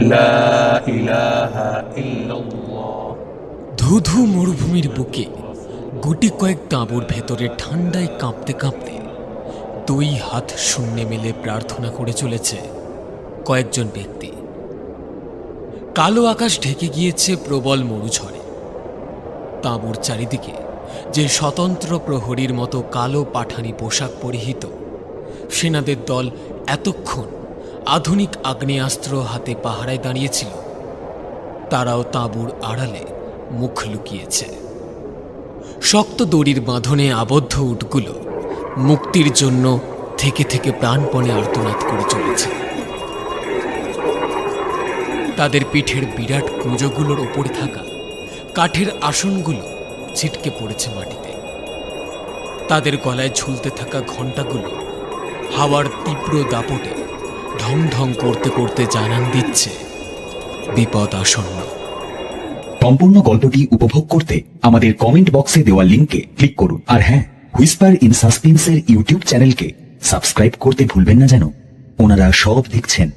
লা ইলাহা ইল্লাল্লাহ। ধুধু মরুভূমির বুকে গুটি কয়েক তাঁবুর ভেতরে ঠান্ডায় কাঁপতে কাঁপতে দুই হাত শূন্যে মেলে প্রার্থনা করে চলেছে কয়েকজন ব্যক্তি। কালো আকাশ ঢেকে গিয়েছে প্রবল মরুঝড়ে। তাঁবুর চারিদিকে যে স্বতন্ত্র প্রহরীর মতো কালো পাঠানি পোশাক পরিহিত সেনাদের দল এতক্ষণ আধুনিক আগ্নেয়াস্ত্র হাতে পাহারায় দাঁড়িয়েছিল, তারাও তাঁবুর আড়ালে মুখ লুকিয়েছে। শক্ত দড়ির বাঁধনে আবদ্ধ উটগুলো মুক্তির জন্য থেকে থেকে প্রাণপণে আর্তনাদ করে চলেছে। তাদের পিঠের বিরাট কুঁজোগুলোর ওপরে থাকা কাঠের আসনগুলো ছিটকে পড়েছে মাটিতে। তাদের গলায় ঝুলতে থাকা ঘণ্টাগুলো হাওয়ার তীব্র দাপটে ঢং ঢং করতে করতে জানান দিচ্ছে বিপদ আসন্ন। সম্পূর্ণ গল্পটি উপভোগ করতে আমাদের কমেন্ট বক্সে দেওয়া লিঙ্কে ক্লিক করুন। আর হ্যাঁ, হুইসপার ইন সাসপেন্সের ইউটিউব চ্যানেলকে সাবস্ক্রাইব করতে ভুলবেন না যেন। ওনারা সব দেখছেন।